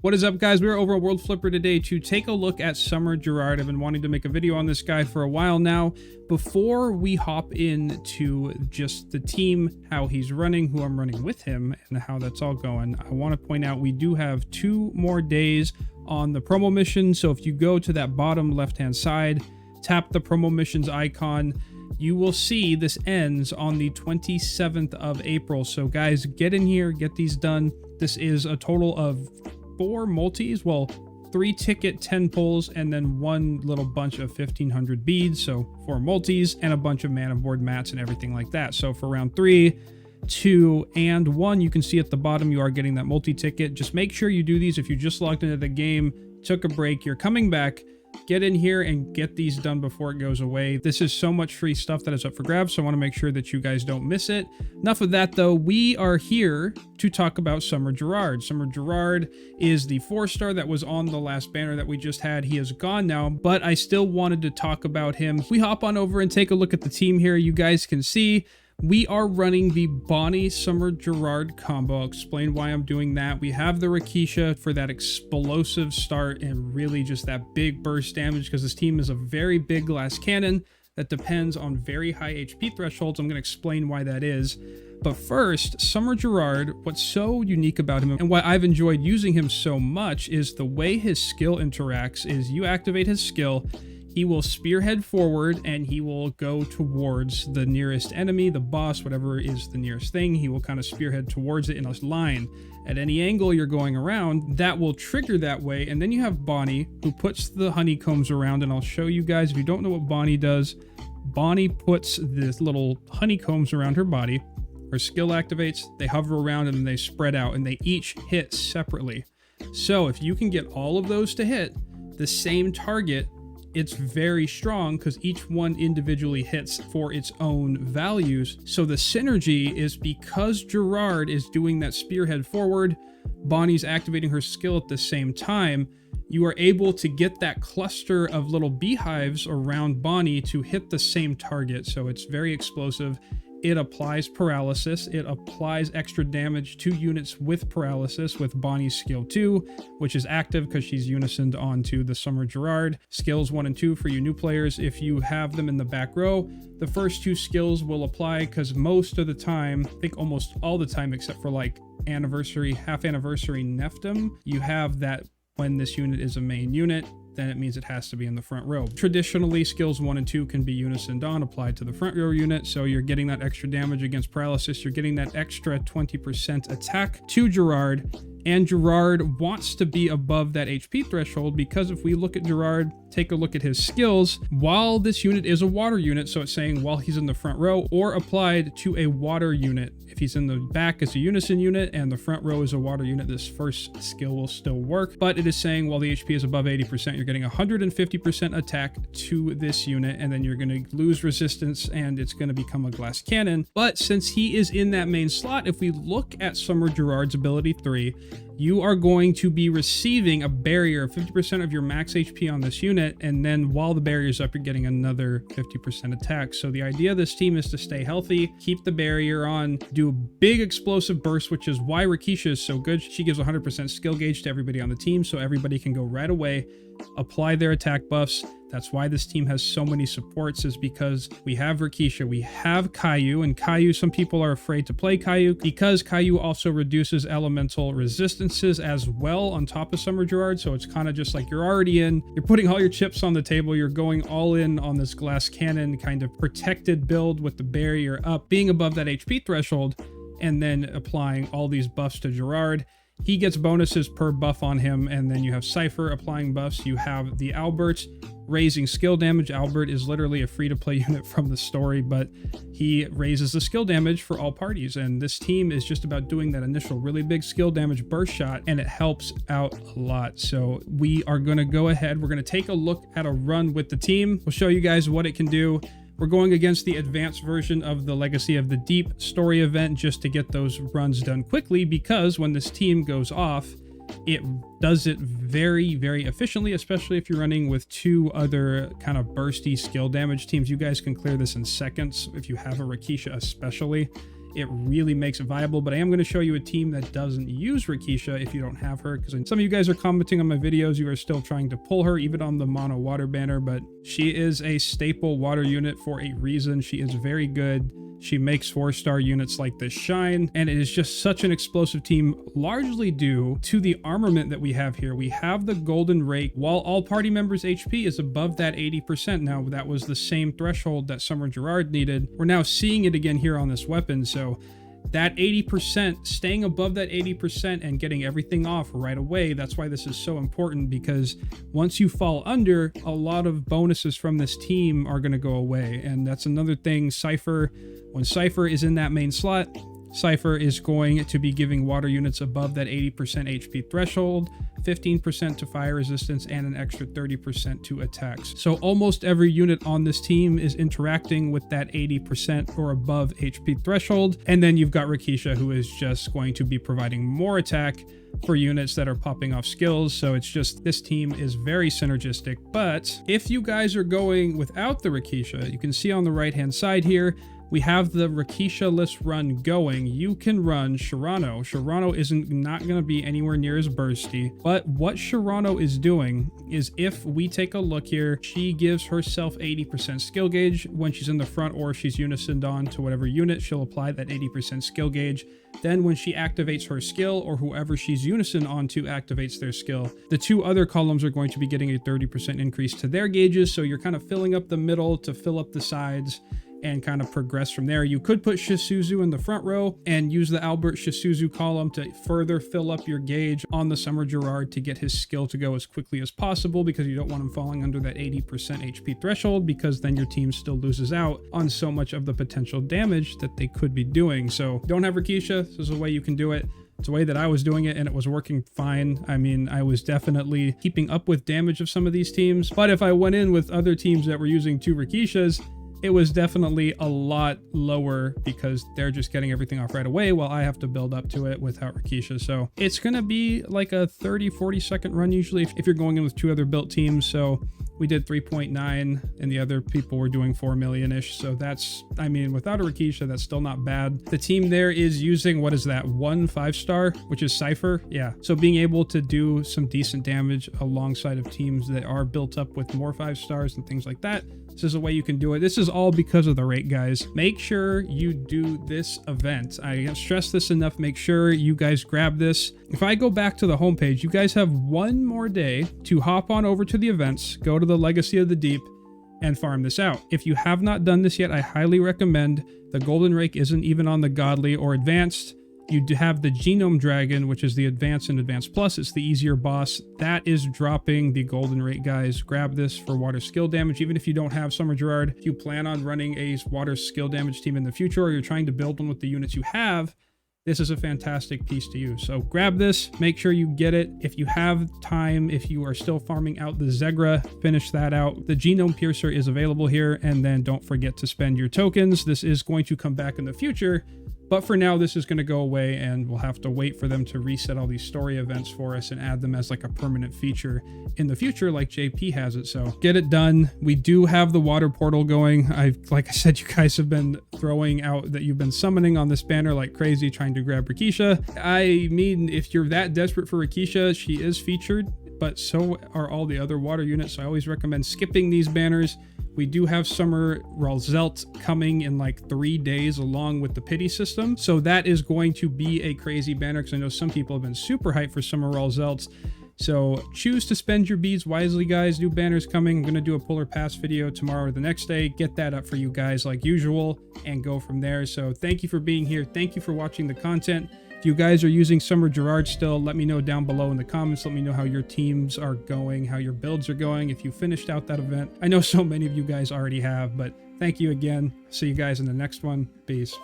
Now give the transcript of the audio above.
What is up, guys? We're over at World Flipper today to take a look at Summer Gerard. I've been wanting to make a video on this guy for a while now. Before we hop into just the team, how he's running, who I'm running with him, and how that's all going, I want to point out we do have 2 more days on the promo mission. So if you go to that bottom left-hand side, tap the promo missions icon, you will see this ends on the 27th of April. So guys, get in here, get these done. This is a total of 4 multis, well, 3 ticket 10 pulls, and then 1 little bunch of 1500 beads. So 4 multis and a bunch of mana board mats and everything like that. So for round 3, 2, and 1, you can see at the bottom you are getting that multi ticket. Just make sure you do these if you just logged into the game, took a break, you're coming back. Get in here and get these done before it goes away. This is so much free stuff that is up for grabs, so I want to make sure that you guys don't miss it. Enough of that, though. We are here to talk about Summer Gerard. Summer Gerard is the 4-star that was on the last banner that we just had. He is gone now, but I still wanted to talk about him. We hop on over and take a look at the team here. You guys can see we are running the Bonnie Summer Gerard combo. I'll explain why I'm doing that. We have the Rakisha for that explosive start and really just that big burst damage, because this team is a very big glass cannon that depends on very high HP thresholds. I'm going to explain why that is. But first, Summer Gerard, what's so unique about him and why I've enjoyed using him so much is the way his skill interacts. Is you activate his skill, he will spearhead forward and he will go towards the nearest enemy, the boss, whatever is the nearest thing. He will kind of spearhead towards it in a line. At any angle you're going around, that will trigger that way. And then you have Bonnie, who puts the honeycombs around, and I'll show you guys if you don't know what Bonnie does. Bonnie puts this little honeycombs around her body. Her skill activates, they hover around, and then they spread out, and they each hit separately. So if you can get all of those to hit the same target, it's very strong because each one individually hits for its own values. So the synergy is because Gerard is doing that spearhead forward, Bonnie's activating her skill at the same time, you are able to get that cluster of little beehives around Bonnie to hit the same target. So it's very explosive. It applies paralysis. It applies extra damage to units with paralysis with Bonnie's skill 2, which is active because she's unisoned onto the Summer Gerard. Skills 1 and 2 for you new players. If you have them in the back row, the first 2 skills will apply because most of the time, I think almost all the time except for like anniversary, half anniversary Neftum, you have that when this unit is a main unit, then it means it has to be in the front row. Traditionally, skills 1 and 2 can be unisoned on, applied to the front row unit, so you're getting that extra damage against paralysis, you're getting that extra 20% attack to Gerard, and Gerard wants to be above that HP threshold because if we look at Gerard, take a look at his skills, while this unit is a water unit, so it's saying while he's in the front row, or applied to a water unit. If he's in the back as a unison unit and the front row is a water unit, this first skill will still work, but it is saying while the HP is above 80%, you're getting 150% attack to this unit, and then you're going to lose resistance and it's going to become a glass cannon. But since he is in that main slot, if we look at Summer Gerard's ability 3, you are going to be receiving a barrier of 50% of your max HP on this unit, and then while the barrier is up, you're getting another 50% attack. So the idea of this team is to stay healthy, keep the barrier on, do a big explosive burst, which is why Rakisha is so good. She gives 100% skill gauge to everybody on the team, so everybody can go right away, apply their attack buffs. That's why this team has so many supports, is because we have Rakisha, we have Caillou, and Caillou, some people are afraid to play Caillou because Caillou also reduces elemental resistances as well on top of Summer Gerard. So it's kind of just like you're already in, you're putting all your chips on the table, you're going all in on this glass cannon kind of protected build with the barrier up, being above that HP threshold, and then applying all these buffs to Gerard. He gets bonuses per buff on him, and then you have Cypher applying buffs. You have the Albert raising skill damage. Albert is literally a free-to-play unit from the story, but he raises the skill damage for all parties, and this team is just about doing that initial really big skill damage burst shot, and it helps out a lot. So we are going to go ahead, we're going to take a look at a run with the team. We'll show you guys what it can do. We're going against the advanced version of the Legacy of the Deep story event just to get those runs done quickly, because when this team goes off, it does it very, very efficiently, especially if you're running with 2 other kind of bursty skill damage teams. You guys can clear this in seconds if you have a Rakisha especially. it really makes it viable. But I am going to show you a team that doesn't use Rikisha if you don't have her, because some of you guys are commenting on my videos, you are still trying to pull her even on the mono water banner, but she is a staple water unit for a reason. She is very good. She makes 4-star units like this shine, and it is just such an explosive team, largely due to the armament that we have here. We have the Golden Rake. While all party members' HP is above that 80%, now that was the same threshold that Summer Gerard needed. We're now seeing it again here on this weapon, so that 80%, staying above that 80% and getting everything off right away, that's why this is so important, because once you fall under, a lot of bonuses from this team are going to go away. And that's another thing, Cypher, when Cypher is in that main slot, Cypher is going to be giving water units above that 80% HP threshold, 15% to fire resistance, and an extra 30% to attacks. So almost every unit on this team is interacting with that 80% or above HP threshold. And then you've got Rikisha, who is just going to be providing more attack for units that are popping off skills. So it's just, this team is very synergistic. But if you guys are going without the Rikisha, you can see on the right hand side here, we have the Rikisha-less run going. You can run Shirano. Shirano isn't not going to be anywhere near as bursty, but what Shirano is doing is, if we take a look here, she gives herself 80% skill gauge when she's in the front, or if she's unisoned on to whatever unit, she'll apply that 80% skill gauge. Then when she activates her skill, or whoever she's unison onto activates their skill, the two other columns are going to be getting a 30% increase to their gauges. So you're kind of filling up the middle to fill up the sides and kind of progress from there. You could put Shisuzu in the front row and use the Albert Shisuzu column to further fill up your gauge on the Summer Gerard to get his skill to go as quickly as possible, because you don't want him falling under that 80% HP threshold, because then your team still loses out on so much of the potential damage that they could be doing. So don't have Rikisha, this is a way you can do it. It's a way that I was doing it, and it was working fine. I mean, I was definitely keeping up with damage of some of these teams, but if I went in with other teams that were using 2 Rikishas, it was definitely a lot lower, because they're just getting everything off right away while I have to build up to it without Rikisha. So it's going to be like a 30-40 second run usually if you're going in with 2 other built teams. So we did 3.9 and the other people were doing 4 million-ish. So that's, I mean, without a Rikisha, that's still not bad. The team there is using, what is that, 1 5-star, which is Cypher. Yeah. So being able to do some decent damage alongside of teams that are built up with more 5 stars and things like that, this is a way you can do it. This is all because of the rate, guys. Make sure you do this event. I can't stress this enough. Make sure you guys grab this. If I go back to the homepage, you guys have one more day to hop on over to the events, go to the Legacy of the Deep, and farm this out. If you have not done this yet, I highly recommend. The Golden Rake isn't even on the Godly or Advanced. You do have the Genome Dragon, which is the Advanced and Advanced Plus. It's the easier boss. That is dropping the Golden Rate, guys. Grab this for water skill damage. Even if you don't have Summer Gerard, if you plan on running a water skill damage team in the future, or you're trying to build one with the units you have, this is a fantastic piece to use. So grab this, make sure you get it. If you have time, if you are still farming out the Zegra, finish that out. The Genome Piercer is available here, and then don't forget to spend your tokens. This is going to come back in the future, but for now, this is going to go away, and we'll have to wait for them to reset all these story events for us and add them as like a permanent feature in the future, like JP has it. So get it done. We do have the water portal going. Like I said, you guys have been throwing out that you've been summoning on this banner like crazy, trying to grab Rikisha. I mean, if you're that desperate for Rikisha, she is featured, but so are all the other water units. So I always recommend skipping these banners. We do have Summer Ralzelt coming in like 3 days along with the pity system. So that is going to be a crazy banner, because I know some people have been super hyped for Summer Ralzelt. So choose to spend your beads wisely, guys. New banners coming. I'm going to do a Polar Pass video tomorrow or the next day. Get that up for you guys like usual and go from there. So thank you for being here. Thank you for watching the content. If you guys are using Summer Gerard still, let me know down below in the comments. Let me know how your teams are going, how your builds are going, if you finished out that event. I know so many of you guys already have, but thank you again. See you guys in the next one. Peace.